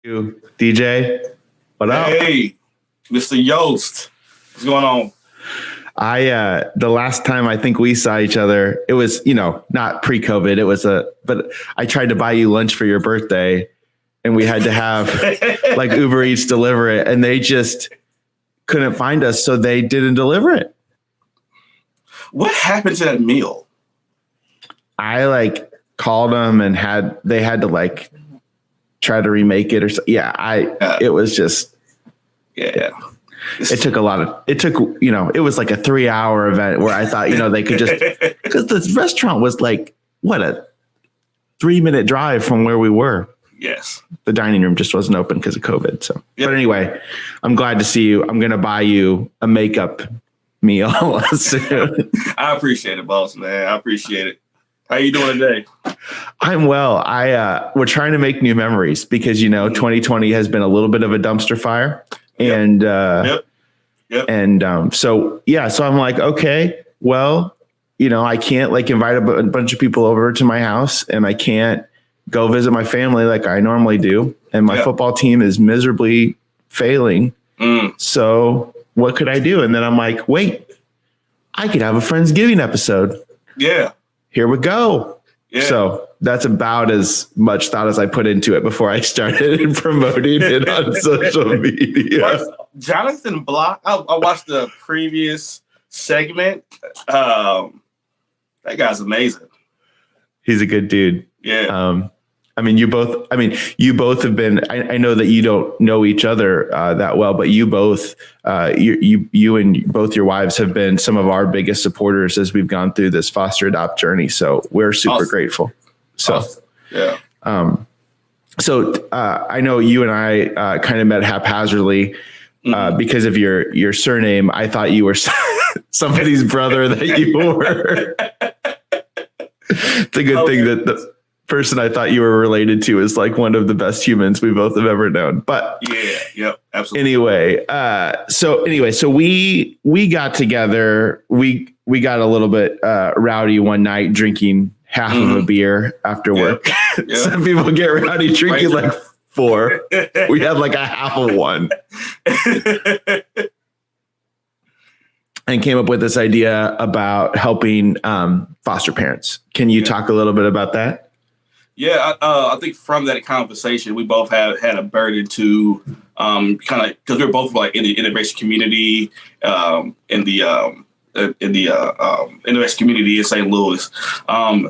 You, DJ, what up? Hey, Mr. Yost, what's going on? The last time I think we saw each other, it was, not pre-COVID. But I tried to buy you lunch for your birthday and we had to have like Uber Eats deliver it and they just couldn't find us. So they didn't deliver it. What happened to that meal? I called them and they had to try to remake it or so. It was just, yeah. It took it was like a 3-hour event where I thought, they could just, because the restaurant was a 3-minute drive from where we were. Yes. The dining room just wasn't open because of COVID. So, Yep. But anyway, I'm glad to see you. I'm going to buy you a makeup meal soon. I appreciate it, boss, man. I appreciate it. How you doing today? I'm well. We're trying to make new memories because, 2020 has been a little bit of a dumpster fire. Yep. And, Yep. And, so I'm like, okay, well, I can't invite a bunch of people over to my house and I can't go visit my family like I normally do. And my football team is miserably failing. So what could I do? And then I'm like, wait, I could have a Friendsgiving episode. Yeah. Here we go. Yeah. So that's about as much thought as I put into it before I started promoting it on social media. First, Jonathan Block, I watched the previous segment. That guy's amazing. He's a good dude. Yeah. You both have been, I know that you don't know each other that well, but you both, you and both your wives have been some of our biggest supporters as we've gone through this foster adopt journey. So we're super grateful. So, yeah. I know you and I kind of met haphazardly because of your surname. I thought you were somebody's brother that you were. It's a good thing that the person I thought you were related to is one of the best humans we both have ever known. But Absolutely. So we got together. We got a little bit rowdy one night, drinking half of a beer after work. Yeah. Some people get rowdy drinking 4. We had a half of one. And came up with this idea about helping foster parents. Can you talk a little bit about that? Yeah, I think from that conversation, we both had a burden to kind of, because we're both in the intervention community, in the intervention community in St. Louis.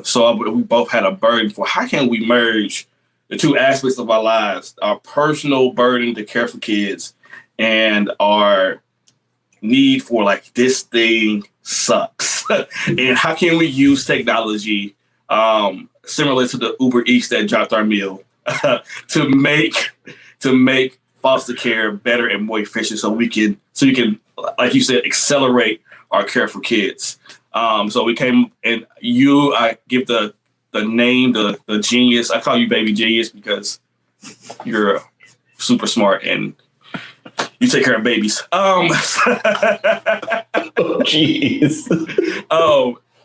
So we both had a burden for how can we merge the two aspects of our lives, our personal burden to care for kids and our need for this thing sucks. And how can we use technology similar to the Uber Eats that dropped our meal to make foster care better and more efficient so you can, like you said, accelerate our care for kids. So we came and I give the name, the genius. I call you baby genius because you're super smart and you take care of babies. Oh, jeez.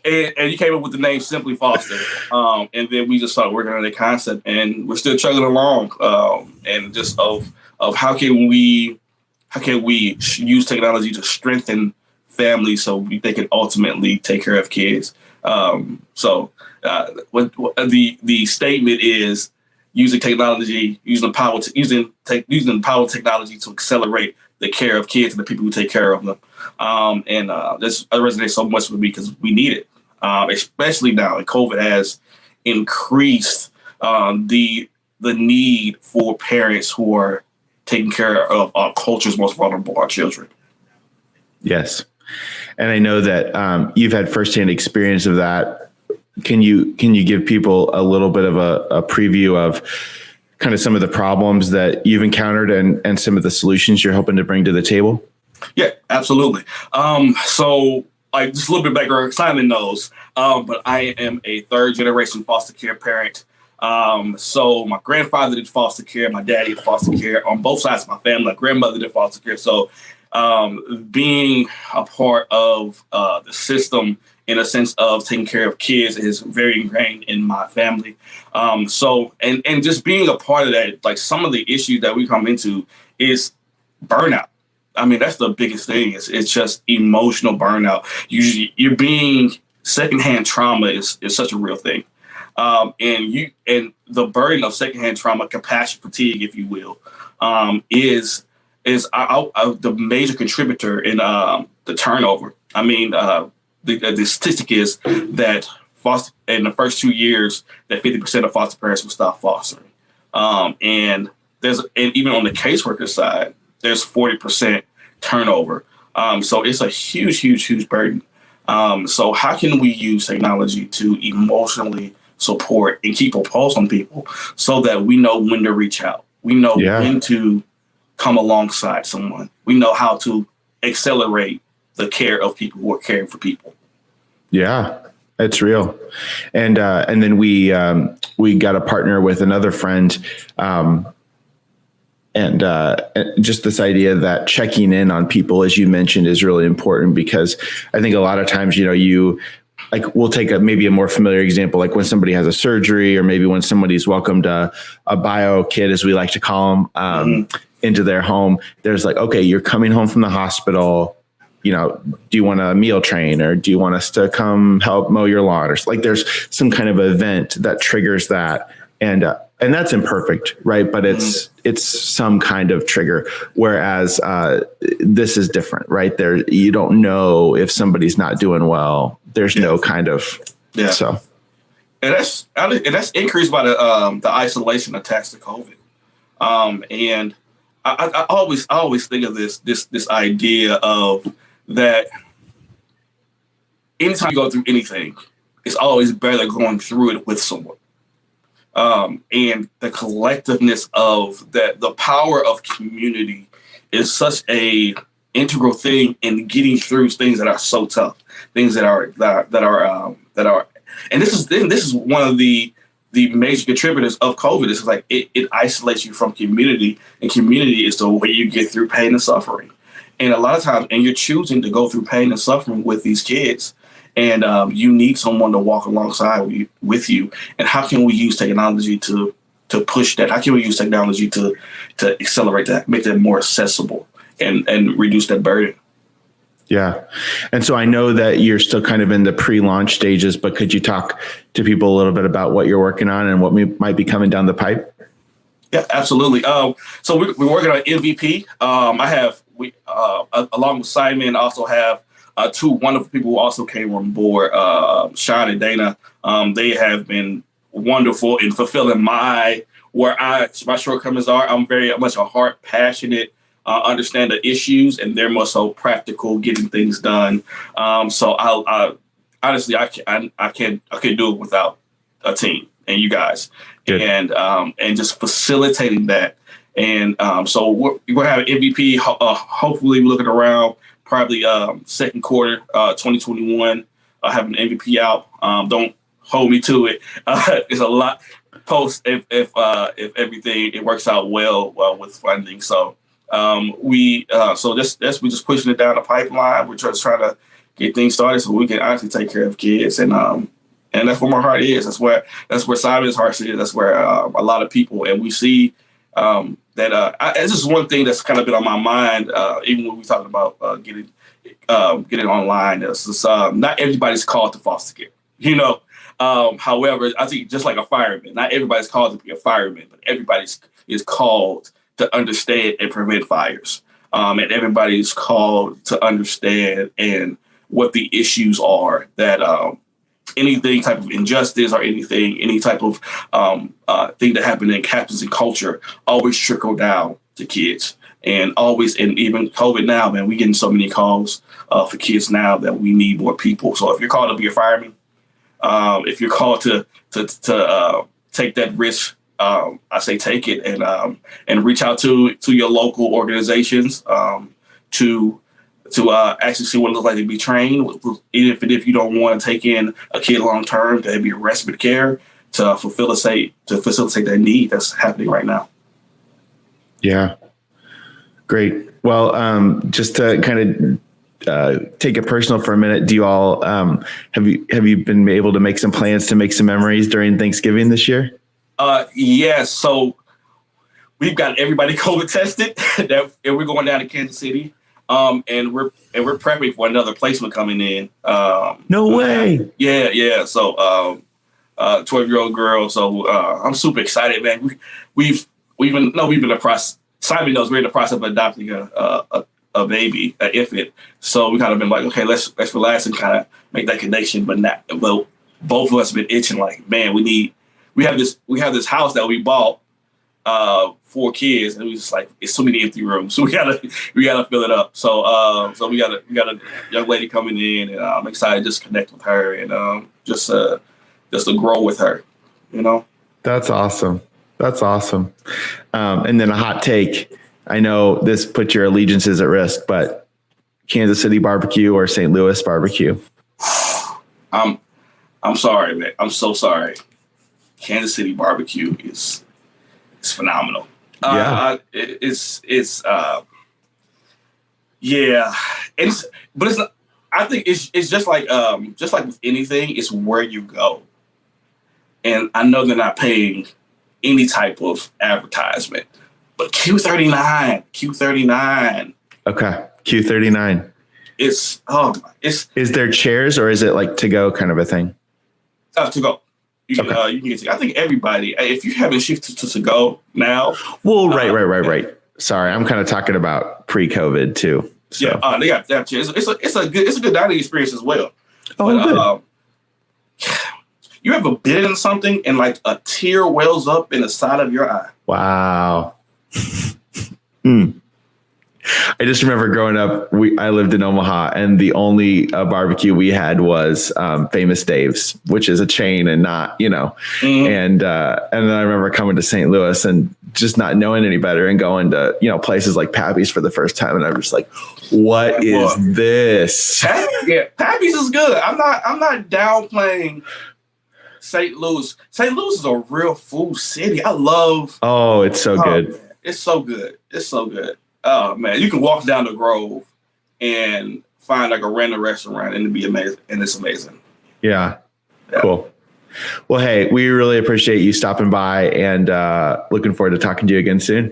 And you came up with the name Simply Foster. And then we just started working on the concept and we're still chugging along. And just of how can we use technology to strengthen families so they can ultimately take care of kids. What the statement is using technology, using the power of technology to accelerate the care of kids and the people who take care of them. This resonates so much with me because we need it, especially now. And COVID has increased the need for parents who are taking care of our culture's most vulnerable, our children. Yes. And I know that you've had firsthand experience of that. Can you give people a little bit of a preview of kind of some of the problems that you've encountered and some of the solutions you're hoping to bring to the table? Yeah, absolutely. So just a little bit background, Simon knows, but I am a 3rd generation foster care parent. So my grandfather did foster care, my daddy did foster care on both sides of my family. My grandmother did foster care. So being a part of the system in a sense of taking care of kids is very ingrained in my family. So just being a part of that, like some of the issues that we come into is burnout. I mean, that's the biggest thing. It's just emotional burnout. Usually you're being secondhand trauma is such a real thing. And the burden of secondhand trauma, compassion fatigue, if you will, is the major contributor in the turnover. I mean, the statistic is that in the first 2 years, that 50% of foster parents will stop fostering. And even on the caseworker side, there's 40% turnover. So it's a huge burden. So how can we use technology to emotionally support and keep a pulse on people so that we know when to reach out? We know when to come alongside someone. We know how to accelerate the care of people who are caring for people. Yeah, it's real. And then we got a partner with another friend. And just this idea that checking in on people, as you mentioned, is really important, because I think a lot of times, we'll take maybe a more familiar example, like when somebody has a surgery, or maybe when somebody's welcomed a bio kid, as we like to call them, into their home. There's like, okay, you're coming home from the hospital. Do you want a meal train, or do you want us to come help mow your lawn? Or like, there's some kind of event that triggers that. And that's imperfect, right? But it's some kind of trigger. Whereas this is different, right? You don't know if somebody's not doing well. There's no kind of so. And that's increased by the isolation attached to COVID. And I always think of this idea of that anytime you go through anything, it's always better going through it with someone. And the collectiveness of that, the power of community is such a integral thing in getting through things that are so tough, things that are, and this is one of the major contributors of COVID. It's like it isolates you from community, and community is the way you get through pain and suffering. And a lot of times, and you're choosing to go through pain and suffering with these kids. And you need someone to walk alongside with you. And how can we use technology to push that? How can we use technology to accelerate that, make that more accessible, and reduce that burden? Yeah. And so I know that you're still kind of in the pre-launch stages, but could you talk to people a little bit about what you're working on and what might be coming down the pipe? Yeah, absolutely. So we're working on MVP. Along with Simon, also have two wonderful people who also came on board, Sean and Dana. They have been wonderful in fulfilling my shortcomings are. I'm very much a heart passionate, understand the issues, and they're more so practical, getting things done. So I honestly, I can't do it without a team and you guys. Good. And just facilitating that. And so we're having MVP. Hopefully, we're looking around probably second quarter 2021. Having an MVP out. Don't hold me to it. It's a lot post if everything it works out well with funding. So we're just pushing it down the pipeline. We're just trying to get things started so we can actually take care of kids, and that's where my heart is. That's where Simon's heart is. That's where a lot of people, and we see that it's just one thing that's kind of been on my mind, even when we talking about getting online. It's just, not everybody's called to foster care, however, I think just like a fireman, not everybody's called to be a fireman, but everybody is called to understand and prevent fires. And everybody's called to understand and what the issues are that anything type of injustice or any type of thing that happens in culture always trickle down to kids. And even COVID now, man, we getting so many calls for kids now that we need more people. So if you're called to be a fireman, if you're called to take that risk, I say take it and reach out to your local organizations to actually see what it looks like to be trained. Even if you don't want to take in a kid long term, there'd be respite care to facilitate that need that's happening right now. Yeah, great. Well, just to kind of take it personal for a minute, do you all have you been able to make some plans to make some memories during Thanksgiving this year? Yeah. So we've got everybody COVID tested, and we're going down to Kansas City. And we're prepping for another placement coming in. No way. Yeah. So 12-year-old girl. So I'm super excited, man. We've been in the process. Simon knows we're in the process of adopting a baby, an infant. So we kind of been like, okay, let's relax and kind of make that connection. But both of us have been itching. Like, man, we have this house that we bought. 4 kids, and we just like, it's so many empty rooms, so we gotta fill it up. So we got a young lady coming in, and I'm excited to just connect with her and just to grow with her, you know. That's awesome. And then a hot take. I know this puts your allegiances at risk, but Kansas City barbecue or St. Louis barbecue? I'm sorry, man. I'm so sorry. Kansas City barbecue is phenomenal. Yeah. But it's not, I think it's just like with anything, it's where you go. And I know they're not paying any type of advertisement, but Q39. Okay. Q39. Is there chairs or is it like to go kind of a thing? To go. You can get I think everybody, if you haven't shifted to go now. Well, right. Sorry, I'm kind of talking about pre-COVID too. So. Yeah, they have chairs. It's a good dining experience as well. Oh, good. You ever been in something and like a tear wells up in the side of your eye? Wow. I just remember growing up, I lived in Omaha, and the only barbecue we had was Famous Dave's, which is a chain and not, Mm-hmm. And then I remember coming to St. Louis and just not knowing any better and going to, places like Pappy's for the first time. And I was like, what is this? Pappy's is good. I'm not downplaying St. Louis. St. Louis is a real food city. I love. Oh, it's so good. Man, it's so good. Oh man, you can walk down the Grove and find like a random restaurant and it'd be amazing. And it's amazing. Yeah. Cool. Well, hey, we really appreciate you stopping by and looking forward to talking to you again soon.